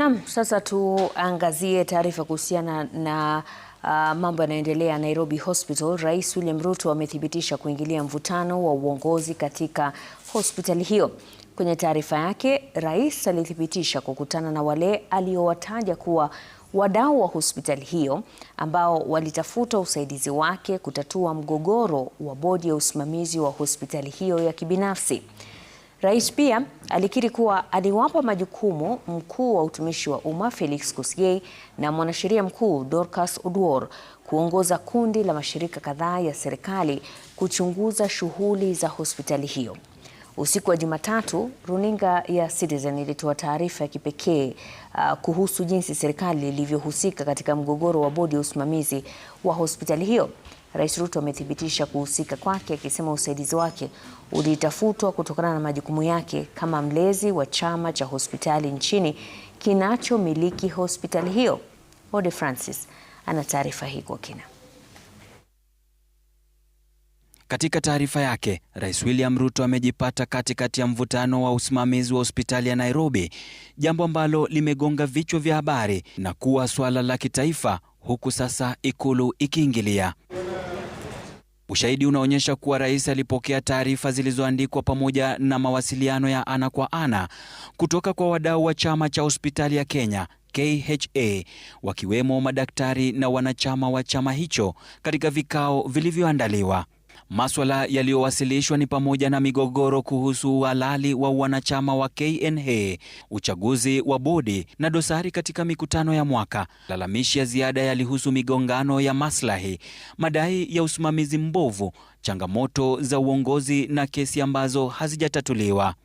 Naam, sasa tuangazie taarifa kuhusiana na mambo yanayoendelea Nairobi Hospital. Rais William Ruto amethibitisha kuingilia mvutano wa uongozi katika hospitali hiyo. Kwenye taarifa yake, rais alithibitisha kukutana na wale aliowataja kuwa wadau wa hospitali hiyo ambao walitafuta usaidizi wake kutatua mgogoro wa bodi ya usimamizi wa hospitali hiyo ya kibinafsi. Rais pia alikiri kuwa aliwapa majukumu mkuu wa utumishi wa umma Felix Kosgei na mwanasheria mkuu Dorcas Oduor kuongoza kundi la mashirika kadhaa ya serikali kuchunguza shughuli za hospitali hiyo. Usiku wa Jumatatu, runinga ya Citizen ilitoa taarifa ya kipekee kuhusu jinsi serikali ilivyohusika katika mgogoro wa bodi ya usimamizi wa hospitali hiyo. Rais Ruto amethibitisha kuhusika kwake, akisema usaidizi wake ulitafutwa kutokana na majukumu yake kama mlezi wa chama cha hospitali nchini kinachomiliki hospitali hiyo. Ode Francis ana taarifa hii kwa kina. Katika taarifa yake, Rais William Ruto amejipata katikati ya mvutano wa usimamizi wa hospitali ya Nairobi, jambo ambalo limegonga vichwa vya habari na kuwa swala la kitaifa, huku sasa Ikulu ikiingilia. Ushahidi unaonyesha kuwa rais alipokea taarifa zilizoandikwa pamoja na mawasiliano ya ana kwa ana kutoka kwa wadau wa chama cha hospitali ya Kenya KHA, wakiwemo madaktari na wanachama wa chama hicho katika vikao vilivyoandaliwa. Maswala yaliyowasilishwa ni pamoja na migogoro kuhusu uhalali wa wanachama wa KNH, uchaguzi wa bodi na dosari katika mikutano ya mwaka. Lalamishi ya ziada yalihusu migongano ya maslahi, madai ya usimamizi mbovu, changamoto za uongozi na kesi ambazo hazijatatuliwa.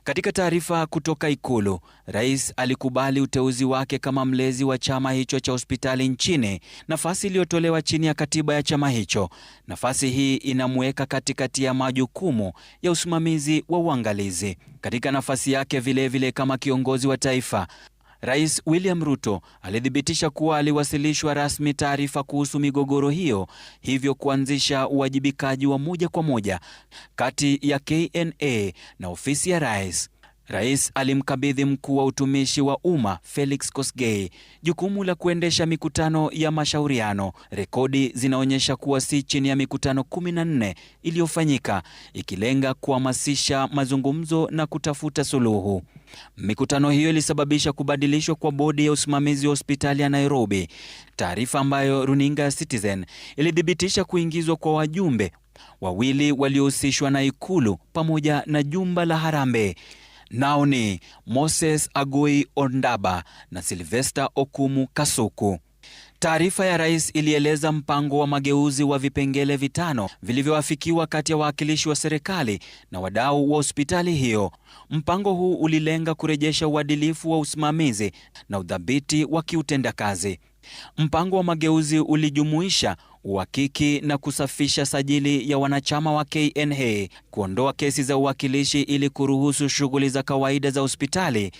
Katika taarifa kutoka Ikulu, rais alikubali uteuzi wake kama mlezi wa chama hicho cha hospitali nchini, nafasi iliyotolewa chini ya katiba ya chama hicho. Nafasi hii inamweka katikati ya majukumu ya usimamizi wa uangalizi. Katika nafasi yake vilevile kama kiongozi wa taifa, Rais William Ruto alithibitisha kuwa aliwasilishwa rasmi taarifa kuhusu migogoro hiyo, hivyo kuanzisha uwajibikaji wa moja kwa moja kati ya KNA na ofisi ya rais. Rais alimkabidhi mkuu wa utumishi wa umma Felix Kosgei jukumu la kuendesha mikutano ya mashauriano. Rekodi zinaonyesha kuwa si chini ya mikutano 14 iliyofanyika, ikilenga kuhamasisha mazungumzo na kutafuta suluhu. Mikutano hiyo ilisababisha kubadilishwa kwa bodi ya usimamizi wa hospitali ya Nairobi, taarifa ambayo runinga ya Citizen ilithibitisha kuingizwa kwa wajumbe wawili waliohusishwa na Ikulu pamoja na jumba la Harambee. Nao ni Moses Agui Ondaba na Sylvester Okumu Kasuku. Taarifa ya rais ilieleza mpango wa mageuzi wa vipengele 5 vilivyoafikiwa kati ya wawakilishi wa serikali na wadau wa hospitali hiyo. Mpango huu ulilenga kurejesha uadilifu wa usimamizi na udhabiti wa kiutendakazi. Mpango wa mageuzi ulijumuisha uhakiki na kusafisha sajili ya wanachama wa KNH, kuondoa kesi za uwakilishi ili kuruhusu shughuli za kawaida za hospitali,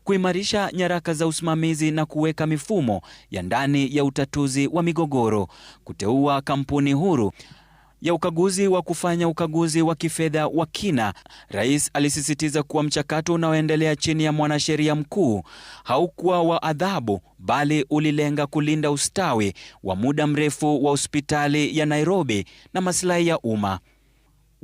kuimarisha nyaraka za usimamizi na kuweka mifumo ya ndani ya utatuzi wa migogoro, kuteua kampuni huru ya ukaguzi wa kufanya ukaguzi wa kifedha wa kina. Rais alisisitiza kuwa mchakato unaoendelea chini ya mwanasheria mkuu haukuwa wa adhabu, bali ulilenga kulinda ustawi wa muda mrefu wa hospitali ya Nairobi na maslahi ya umma.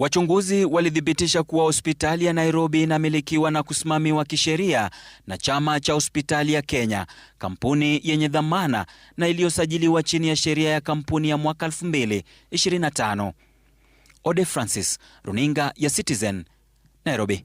Wachunguzi walithibitisha kuwa hospitali ya Nairobi inamilikiwa na kusimamiwa kisheria na chama cha hospitali ya Kenya, kampuni yenye dhamana na iliyosajiliwa chini ya sheria ya kampuni ya mwaka 2025. Ode Francis, runinga ya Citizen, Nairobi.